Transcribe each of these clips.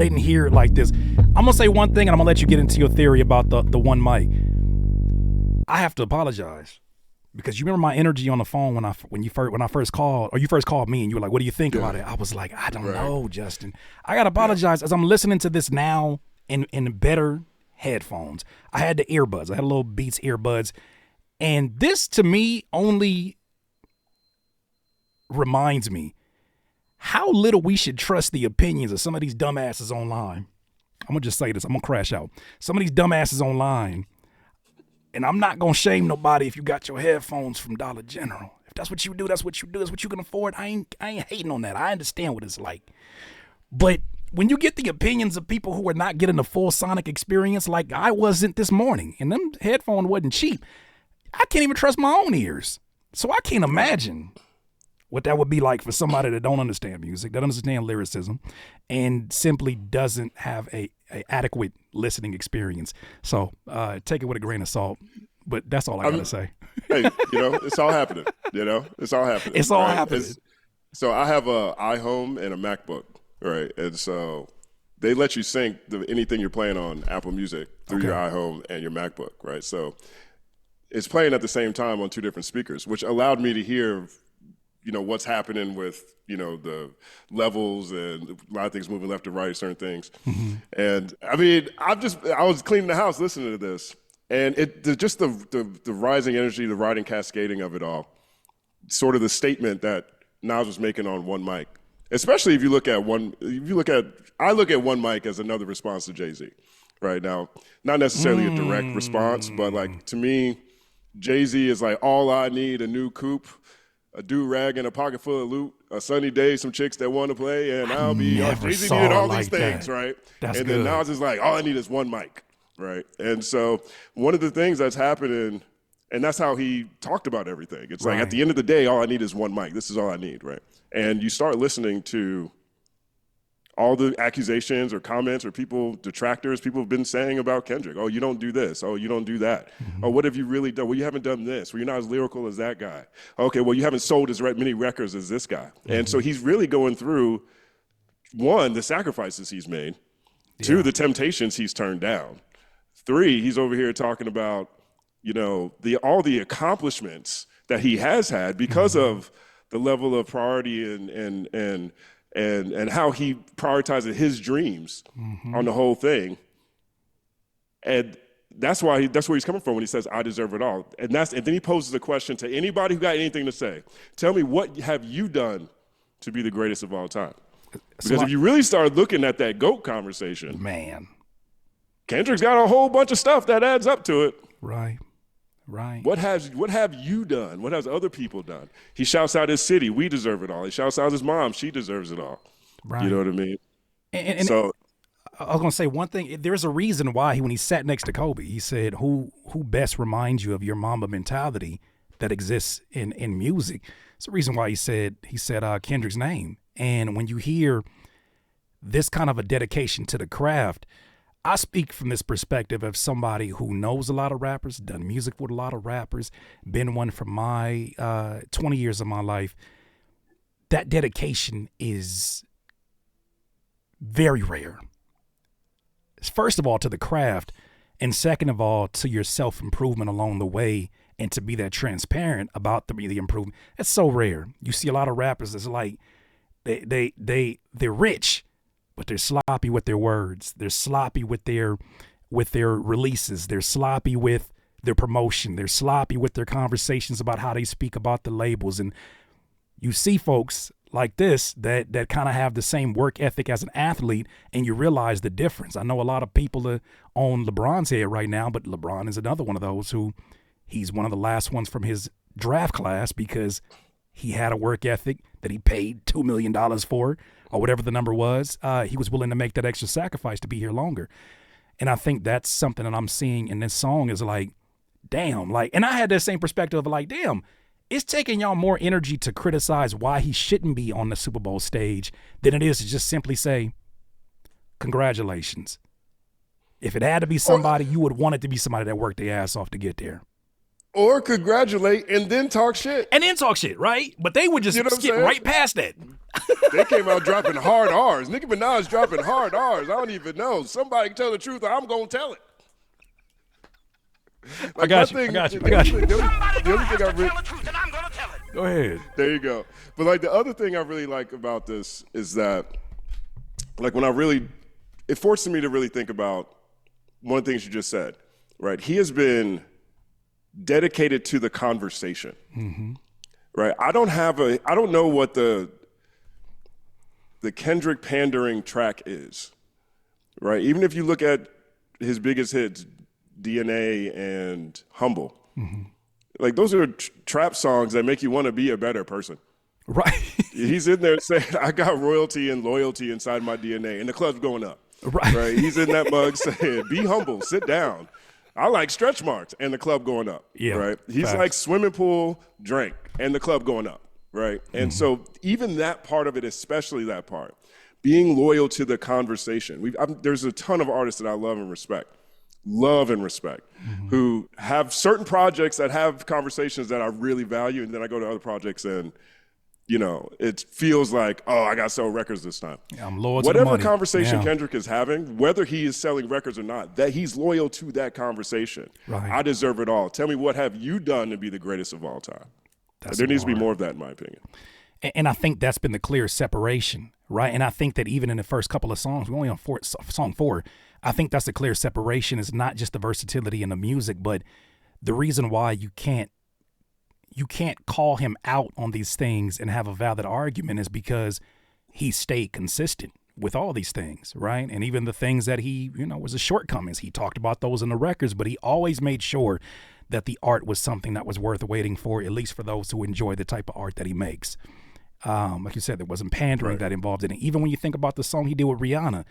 They didn't hear it like this. I'm gonna say one thing, and I'm gonna let you get into your theory about the one mic. I have to apologize because you remember my energy on the phone when I first called, or you first called me, and you were like, "What do you think about it?" I was like, "I don't know, Justin." I gotta apologize as I'm listening to this now in better headphones. I had the earbuds. I had a little Beats earbuds, and this to me only reminds me how little we should trust the opinions of some of these dumbasses online. I'm gonna just say this. I'm gonna crash out. Some of these dumbasses online. And I'm not going to shame nobody if you got your headphones from Dollar General. If that's what you do, that's what you do. That's what you can afford. I ain't hating on that. I understand what it's like. But when you get the opinions of people who are not getting the full sonic experience like I wasn't this morning, and them headphones wasn't cheap, I can't even trust my own ears. So I can't imagine what that would be like for somebody that don't understand music, that understand lyricism, and simply doesn't have a adequate listening experience. So take it with a grain of salt, but that's all I gotta say. Hey, it's all happening. It's all happening. It's all happening. So I have a iHome and a MacBook, right? And so they let you sync anything you're playing on Apple Music through your iHome and your MacBook, right? So it's playing at the same time on two different speakers, which allowed me to hear what's happening with, the levels and a lot of things moving left to right, certain things. Mm-hmm. And I mean, I was cleaning the house listening to this, and the rising energy, the riding cascading of it all, sort of the statement that Nas was making on one mic, especially I look at one mic as another response to Jay-Z right now, not necessarily a direct response, but like to me, Jay-Z is like, all I need, a new coupe, a do-rag and a pocket full of loot, a sunny day, some chicks that want to play, and I'll be Jay-Z needed all these things, right? That's and good. Then Nas is like, all I need is one mic, right? And so one of the things that's happening, and that's how he talked about everything. It's like, at the end of the day, all I need is one mic. This is all I need, right? And you start listening to all the accusations or comments or detractors people have been saying about Kendrick. Oh, you don't do this. Oh, you don't do that. Mm-hmm. Oh, what have you really done? Well, you haven't done this. Well, you're not as lyrical as that guy. Okay, well, you haven't sold as many records as this guy. Mm-hmm. And so he's really going through, one, the sacrifices he's made, two, the temptations he's turned down, three, he's over here talking about, all the accomplishments that he has had because of the level of priority and how he prioritizes his dreams on the whole thing. And that's where he's coming from when he says, I deserve it all. And then he poses a question to anybody who got anything to say. Tell me, what have you done to be the greatest of all time? Because if you really start looking at that GOAT conversation, man, Kendrick's got a whole bunch of stuff that adds up to it. Right. What have you done? What has other people done? He shouts out his city, we deserve it all. He shouts out his mom, she deserves it all. Right. You know what I mean? And so I was gonna say one thing. There's a reason why when he sat next to Kobe, he said, "Who best reminds you of your Mamba mentality that exists in music?" It's the reason why he said Kendrick's name. And when you hear this kind of a dedication to the craft, I speak from this perspective of somebody who knows a lot of rappers, done music with a lot of rappers, been one for my 20 years of my life. That dedication is very rare. First of all, to the craft, and second of all, to your self-improvement along the way, and to be that transparent about the improvement. That's so rare. You see a lot of rappers that's like, they're rich, but they're sloppy with their words. They're sloppy with their releases. They're sloppy with their promotion. They're sloppy with their conversations about how they speak about the labels. And you see folks like this that kind of have the same work ethic as an athlete, and you realize the difference. I know a lot of people are on LeBron's head right now, but LeBron is another one of those who he's one of the last ones from his draft class because he had a work ethic that he paid $2 million for, or whatever the number was. He was willing to make that extra sacrifice to be here longer. And I think that's something that I'm seeing in this song is like, damn, like, and I had that same perspective of like, damn, it's taking y'all more energy to criticize why he shouldn't be on the Super Bowl stage than it is to just simply say, congratulations. If it had to be somebody, you would want it to be somebody that worked their ass off to get there. or congratulate and then talk shit. And then talk shit, right? But they would just skip right past that. They came out dropping hard R's. Nicki Minaj dropping hard R's. I don't even know. Somebody can tell the truth, or I'm gonna tell it. I got you. The only thing I really, go ahead. There you go. But like the other thing I really like about this is that, like it forces me to really think about one of the things you just said, right? He has been dedicated to the conversation, right? I don't know what the Kendrick pandering track is, right? Even if you look at his biggest hits, DNA and Humble, like those are trap songs that make you want to be a better person. Right. He's in there saying, I got royalty and loyalty inside my DNA, and the club's going up. Right. He's in that mug saying, be humble, sit down. I like stretch marks, and the club going up. Yeah. Right. He's like swimming pool, drink, and the club going up. Right. And so even that part of it, especially that part, being loyal to the conversation. There's a ton of artists that I love and respect, who have certain projects that have conversations that I really value, and then I go to other projects and, you know, it feels like, oh, I got to sell records this time. Yeah, I'm loyal to whatever the money. Conversation Kendrick is having, whether he is selling records or not, that he's loyal to that conversation. Right. I deserve it all. Tell me, what have you done to be the greatest of all time? There needs to be more of that, in my opinion. And I think that's been the clear separation, right? And I think that even in the first couple of songs, we're only on song 4, I think that's the clear separation. Is not just the versatility in the music, but the reason why you can't call him out on these things and have a valid argument is because he stayed consistent with all these things, right? And even the things that he, was his shortcomings, he talked about those in the records, but he always made sure that the art was something that was worth waiting for, at least for those who enjoy the type of art that he makes. Like you said, there wasn't pandering that involved in it. Even when you think about the song he did with Rihanna,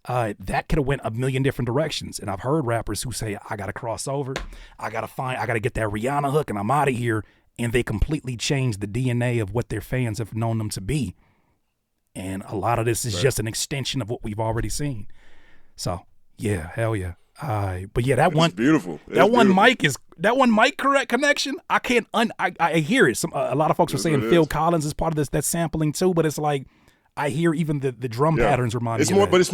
that could have went a million different directions. And I've heard rappers who say, I got to cross over. I got to get that Rihanna hook and I'm out of here. And they completely changed the DNA of what their fans have known them to be. And a lot of this is just an extension of what we've already seen. So, yeah, hell yeah. But yeah, that beautiful. That one mic correct connection. I can't. I hear it. A lot of folks are saying Phil Collins is part of this. That sampling too. But it's like I hear even the drum patterns remind me. But it's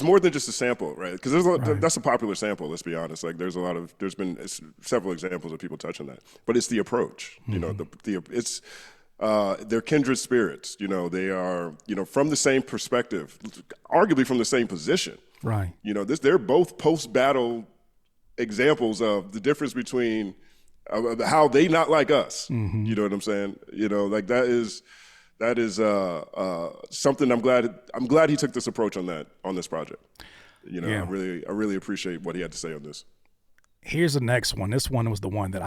more than just a sample, right? Because that's a popular sample. Let's be honest. Like there's been several examples of people touching that. But it's the approach. They're kindred spirits. They are from the same perspective, arguably from the same position. Right. They're both post-battle examples of the difference between how they not like us. You know what I'm saying? Like that is something I'm glad he took this approach on this project. I really appreciate what he had to say on this. Here's the next one. This one was the one that